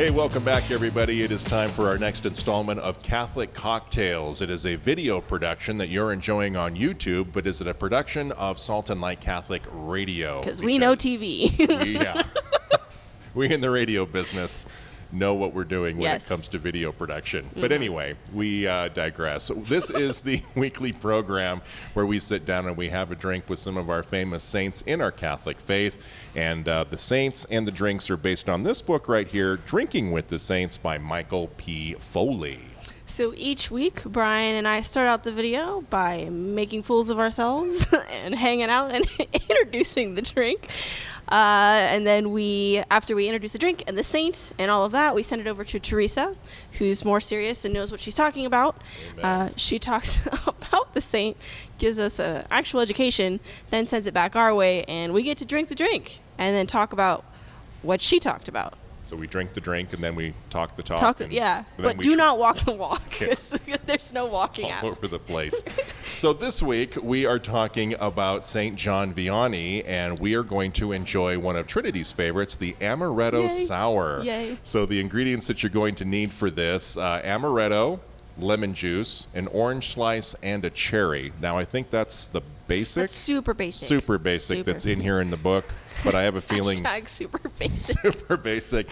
Hey, welcome back, everybody. It is time for our next installment of Catholic Cocktails. It is a video production that you're enjoying on YouTube, but is it a production of Salt and Light Catholic Radio? Because we know TV. We in the radio business know what we're doing when Yes. it comes to video production. But anyway, we digress. So this is the weekly program where we sit down and we have a drink with some of our famous saints in our Catholic faith. And the saints and the drinks are based on this book right here, Drinking with the Saints by Michael P. Foley. So each week, Brian and I start out the video by making fools of ourselves and hanging out and introducing the drink. And then after we introduce the drink and the saint and all of that, we send it over to Teresa, who's more serious and knows what she's talking about. She talks about the saint, gives us an actual education, then sends it back our way, and we get to drink the drink and then talk about what she talked about. So we drink the drink and then we talk the talk. But do not walk the walk, because there's no walking all out. over the place. So this week we are talking about St. John Vianney, and we are going to enjoy one of Trinity's favorites, the Amaretto Sour. Yay. So the ingredients that you're going to need for this, amaretto, lemon juice, an orange slice, and a cherry. Now I think that's the basic. That's super basic. Super basic that's in here in the book. But I have a feeling Hashtag super basic. super basic.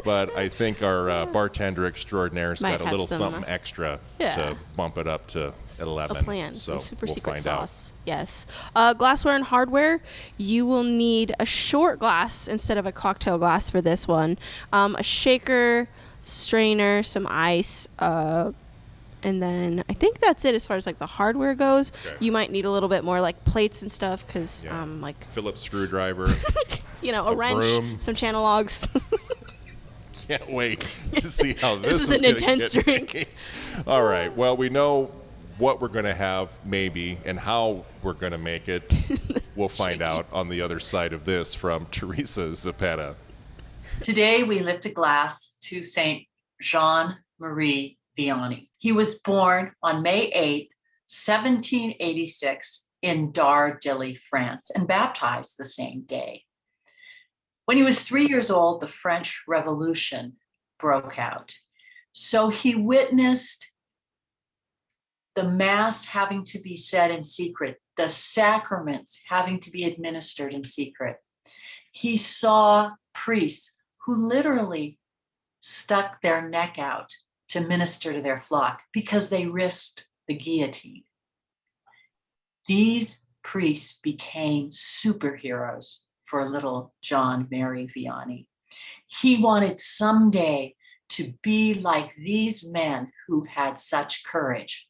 But I think our bartender extraordinaire's Might got a have little some, something extra yeah. to bump it up to 11. A plan, So some super we'll secret find sauce. Yes. Glassware and hardware. You will need a short glass instead of a cocktail glass for this one. A shaker, strainer, some ice, and then I think that's it as far as like the hardware goes. Okay. You might need a little bit more like plates and stuff because like Phillips screwdriver. a wrench, broom. some channel logs. Can't wait to see how this is an gonna intense get drink. made. All right. Well, we know what we're going to have maybe and how we're going to make it. We'll find out on the other side of this from Teresa Zapata. Today, we lift a glass to Saint Jean-Marie Vianney. He was born on May 8th, 1786 in Dardilly, France, and baptized the same day. When he was 3 years old, the French Revolution broke out. So he witnessed the Mass having to be said in secret, the sacraments having to be administered in secret. He saw priests who literally stuck their neck out to minister to their flock because they risked the guillotine. These priests became superheroes for little Jean-Marie Vianney. He wanted someday to be like these men who had such courage.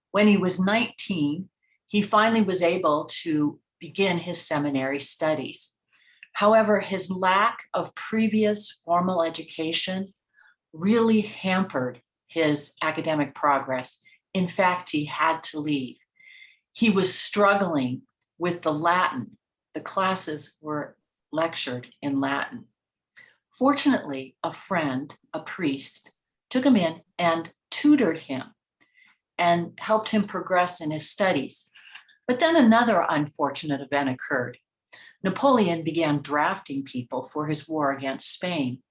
When he was 19, he finally was able to begin his seminary studies. However, his lack of previous formal education really hampered his academic progress. In fact, he had to leave. He was struggling with the Latin. The classes were lectured in Latin. Fortunately, a friend, a priest, took him in and tutored him and helped him progress in his studies. But then another unfortunate event occurred. Napoleon began drafting people for his war against Spain.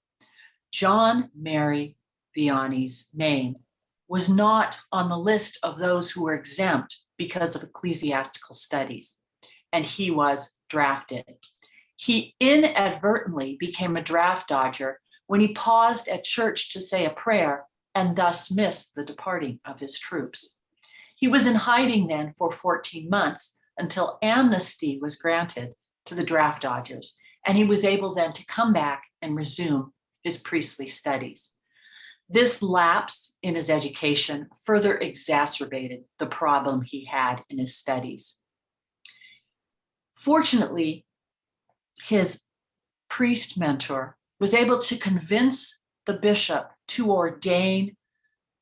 Jean-Marie Vianney's name was not on the list of those who were exempt because of ecclesiastical studies, and he was drafted. He inadvertently became a draft dodger when he paused at church to say a prayer and thus missed the departing of his troops. He was in hiding then for 14 months until amnesty was granted to the draft dodgers, and he was able then to come back and resume his priestly studies. This lapse in his education further exacerbated the problem he had in his studies. Fortunately, his priest mentor was able to convince the bishop to ordain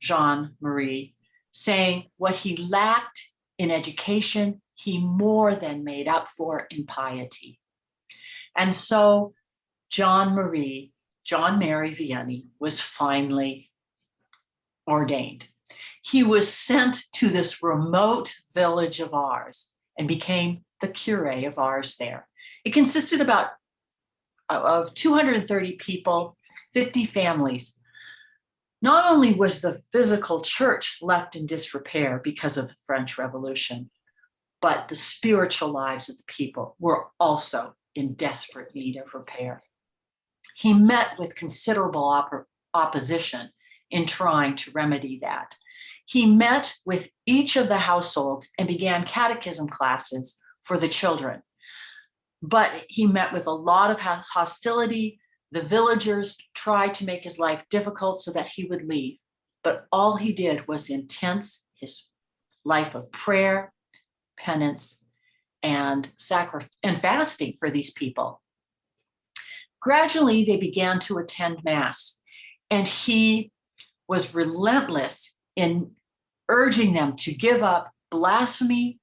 Jean-Marie, saying what he lacked in education, he more than made up for in piety. And so Jean-Marie Vianney was finally ordained. He was sent to this remote village of Ars and became the curé of Ars there. It consisted of 230 people. 50 families. Not only was the physical church left in disrepair because of the French Revolution, but the spiritual lives of the people were also in desperate need of repair. He met with considerable opposition in trying to remedy that. He met with each of the households and began catechism classes for the children. But he met with a lot of hostility. The villagers tried to make his life difficult so that he would leave. But all he did was intense his life of prayer, penance, and sacrifice and fasting for these people. Gradually, they began to attend Mass, and he was relentless in urging them to give up blasphemy,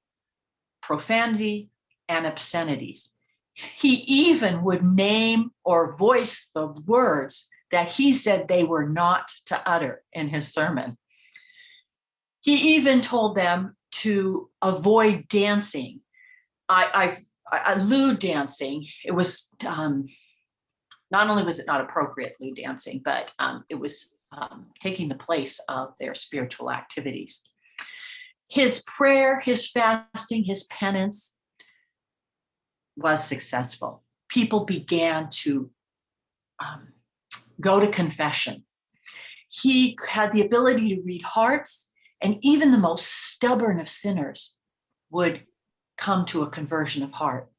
profanity, and obscenities. He even would name or voice the words that he said they were not to utter in his sermon. He even told them to avoid dancing. I lewd dancing. It was not only was it not appropriate lewd dancing, but it was taking the place of their spiritual activities. His prayer, his fasting, his penance was successful. People began to go to confession. He had the ability to read hearts, and even the most stubborn of sinners would come to a conversion of heart.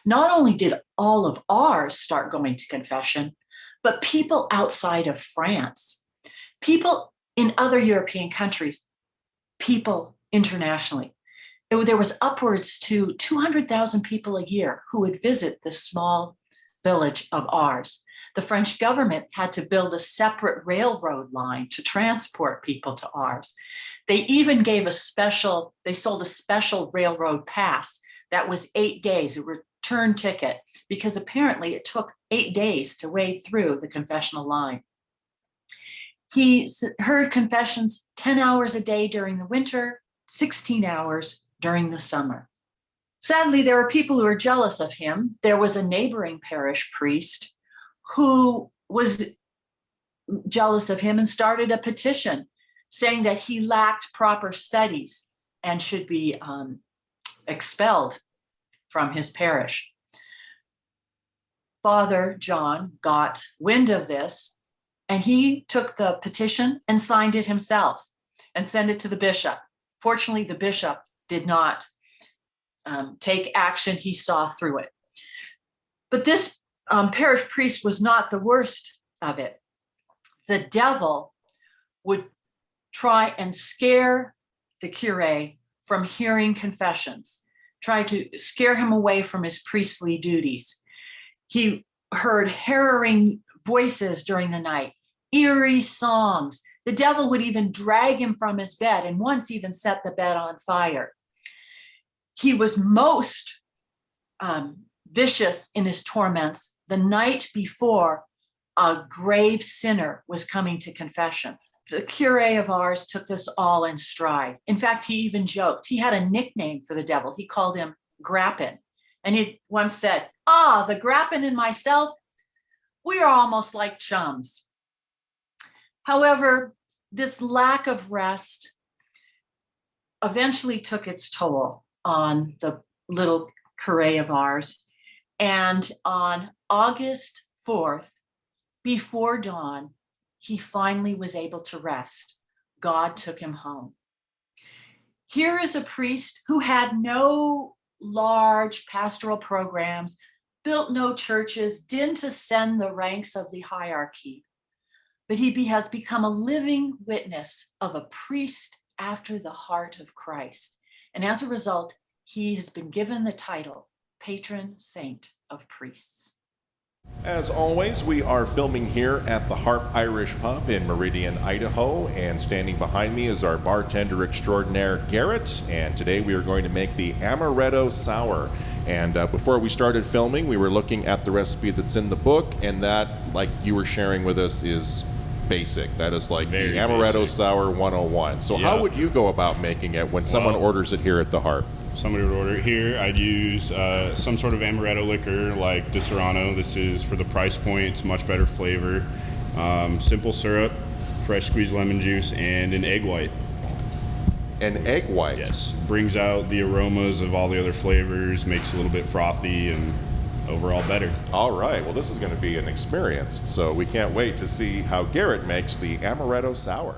Not only did all of ours start going to confession, but people outside of France, people in other European countries, people internationally. There was upwards to 200,000 people a year who would visit this small village of ours. The French government had to build a separate railroad line to transport people to ours. They even gave they sold a special railroad pass that was 8 days, a return ticket, because apparently it took 8 days to wade through the confessional line. He heard confessions 10 hours a day during the winter, 16 hours during the summer. Sadly, there were people who were jealous of him. There was a neighboring parish priest who was jealous of him and started a petition saying that he lacked proper studies and should be expelled from his parish. Father John got wind of this, and he took the petition and signed it himself and sent it to the bishop. Fortunately, the bishop did not take action. He saw through it. But this parish priest was not the worst of it. The devil would try and scare the curé from hearing confessions, try to scare him away from his priestly duties. He heard harrowing voices during the night, eerie songs. The devil would even drag him from his bed and once even set the bed on fire. He was most vicious in his torments the night before a grave sinner was coming to confession. The curé of ours took this all in stride. In fact, he even joked. He had a nickname for the devil. He called him Grappin. And he once said, the Grappin and myself, we are almost like chums. However, this lack of rest eventually took its toll on the little curé of ours. And on August 4th, before dawn, he finally was able to rest. God took him home. Here is a priest who had no large pastoral programs, built no churches, didn't ascend the ranks of the hierarchy, but he has become a living witness of a priest after the heart of Christ. And as a result, he has been given the title Patron Saint of Priests. As always, we are filming here at the Harp Irish Pub in Meridian, Idaho, and standing behind me is our bartender extraordinaire, Garrett, and today we are going to make the Amaretto Sour. And before we started filming, we were looking at the recipe that's in the book, and that, like you were sharing with us, is basic. That is like Very the Amaretto basic. Sour 101. So Yeah. how would you go about making it when someone orders it here at the Harp? Somebody would order it here. I'd use some sort of amaretto liquor like Di Serrano. This is for the price point. It's much better flavor. simple syrup, fresh squeezed lemon juice, and an egg white. An egg white. Yes, brings out the aromas of all the other flavors, makes it a little bit frothy, and overall better. All right. Well, this is going to be an experience, so we can't wait to see how Garrett makes the Amaretto Sour.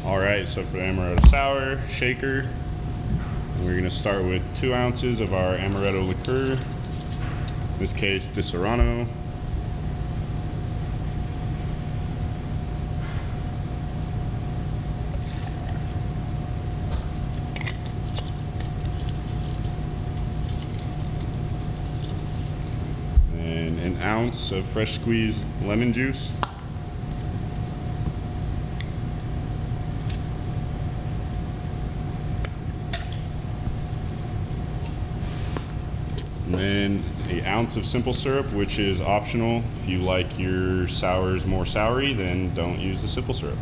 All right, so for the Amaretto Sour shaker, we're going to start with 2 ounces of our Amaretto liqueur, in this case, Di Serrano. And an ounce of fresh squeezed lemon juice. And then an ounce of simple syrup, which is optional. If you like your sours more soury, then don't use the simple syrup.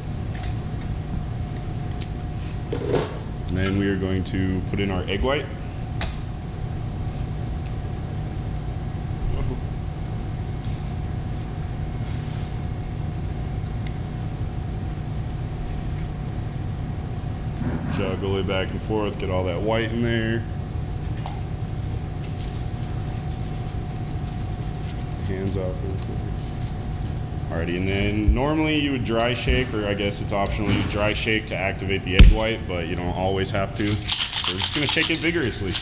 And then we are going to put in our egg white. Juggle it back and forth, get all that white in there. Hands off really quick. Alrighty, and then normally you would dry shake, or I guess it's optional, use dry shake to activate the egg white, but you don't always have to. So we're just gonna shake it vigorously.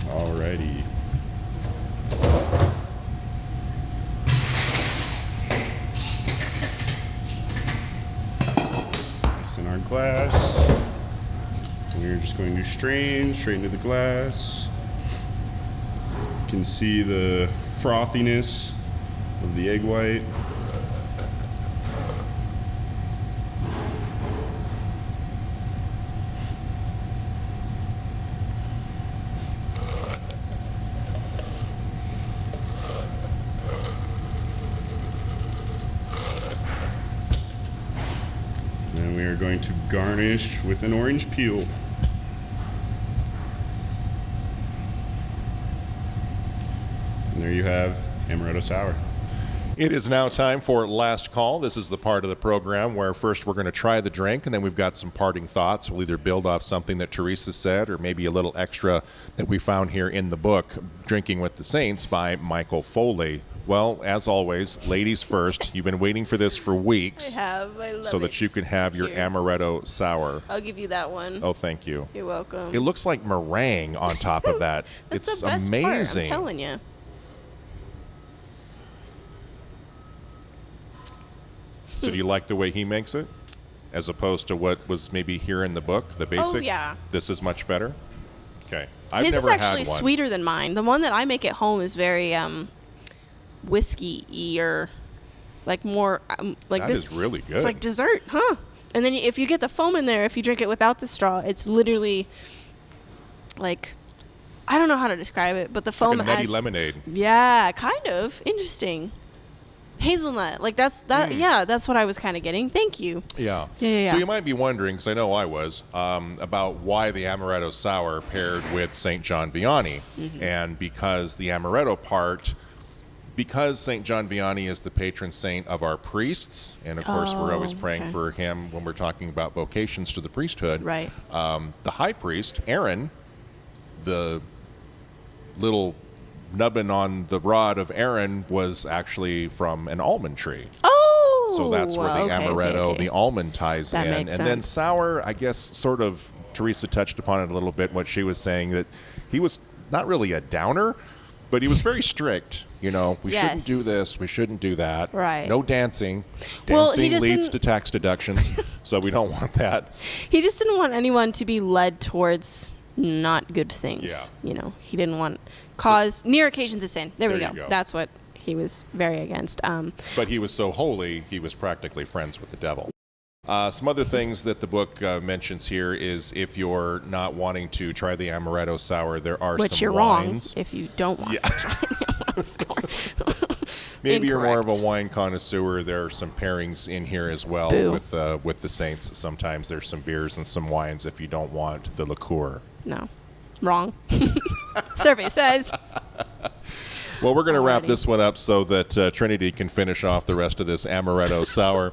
Alrighty. This in our glass. We're just going to strain straight into the glass. You can see the frothiness of the egg white. And we are going to garnish with an orange peel. And there you have Amaretto Sour. It is now time for Last Call. This is the part of the program where first we're going to try the drink, and then we've got some parting thoughts. We'll either build off something that Teresa said or maybe a little extra that we found here in the book, Drinking with the Saints by Michael Foley. Well, as always, ladies first. You've been waiting for this for weeks. I have. I love so it. that you can have your Here. Amaretto Sour. I'll give you that one. Oh, thank you. You're welcome. It looks like meringue on top of that. That's It's the best amazing. part, I'm telling you. So do you like the way he makes it, as opposed to what was maybe here in the book, the basic? Oh, yeah. This is much better? Okay. I've His never is actually had one. sweeter than mine. The one that I make at home is very whiskey-y, or like more like That this. is really good. It's like dessert, huh? And then if you get the foam in there, if you drink it without the straw, it's literally like, I don't know how to describe it, but the foam Like a nutty adds lemonade. Yeah, kind of interesting. Hazelnut, like that's Yeah, that's what I was kind of getting. Thank you. Yeah. Yeah. So you might be wondering, because I know I was, about why the Amaretto Sour paired with St. John Vianney. Mm-hmm. And because the Amaretto part, because St. John Vianney is the patron saint of our priests, and of course we're always praying okay. for him when we're talking about vocations to the priesthood. Right. The high priest, Aaron, the little nubbin on the rod of Aaron, was actually from an almond tree. Oh, So that's where the okay, Amaretto, okay. the almond ties That in. makes And then sense. sour, I guess, sort of, Teresa touched upon it a little bit, what she was saying, that he was not really a downer, but he was very strict. You know, we Yes. shouldn't do this, we shouldn't do that. Right. No dancing. Well, he Dancing just leads didn't- to tax deductions, so we don't want that. He just didn't want anyone to be led towards not good things. Yeah. You know, he didn't want cause near occasions of sin. There we There go. you go. That's what he was very against. But he was so holy, he was practically friends with the devil. Some other things that the book mentions here is if you're not wanting to try the Amaretto Sour, there are Which some you're wines. wrong if you don't want Yeah. to try the Amaretto Sour. Maybe you're more of a Incorrect. wine connoisseur. There are some pairings in here as well Boo. with the Saints. Sometimes there's some beers and some wines if you don't want the liqueur. No. Wrong. Survey says. Well, we're going to wrap Alrighty. this one up so that Trinity can finish off the rest of this Amaretto Sour.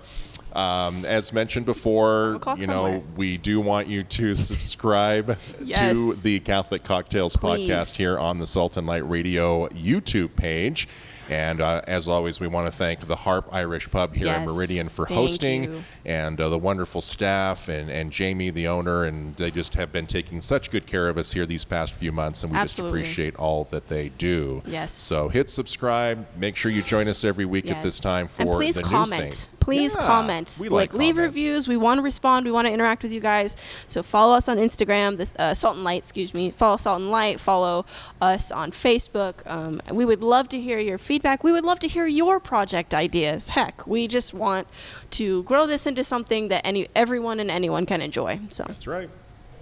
As mentioned before, 5 o'clock you know, somewhere. we do want you to subscribe Yes. to the Catholic Cocktails Please. podcast here on the Salt and Light Radio YouTube page. And as always, we want to thank the Harp Irish Pub here in Yes. Meridian for Thank hosting, you. and the wonderful staff and Jamie, the owner, and they just have been taking such good care of us here these past few months, and we Absolutely. just appreciate all that they do. Yes. So hit subscribe. Make sure you join us every week at this Yes. time for and please the comment. new Saint. Please Yeah, comment. we like leave comments. reviews. We want to respond. We want to interact with you guys. So follow us on Instagram, Salt and Light. Excuse me. Follow Salt and Light. Follow us on Facebook. We would love to hear your feedback. We would love to hear your project ideas. Heck, we just want to grow this into something that everyone and anyone can enjoy. So. That's right.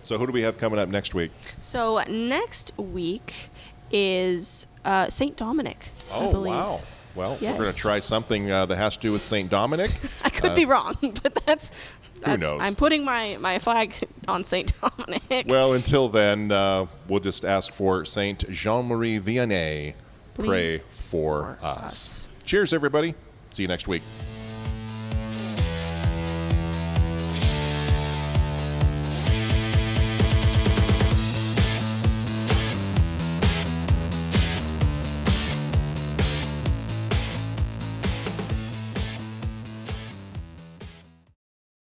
So who do we have coming up next week? So next week is Saint Dominic. I Oh, believe. wow. Well, we're going Yes. to try something that has to do with St. Dominic. I could be wrong, but that's knows? I'm putting my flag on Saint Dominic. Well, until then, we'll just ask for Saint Jean-Marie Vianney. Please. Pray for us. Cheers, everybody. See you next week.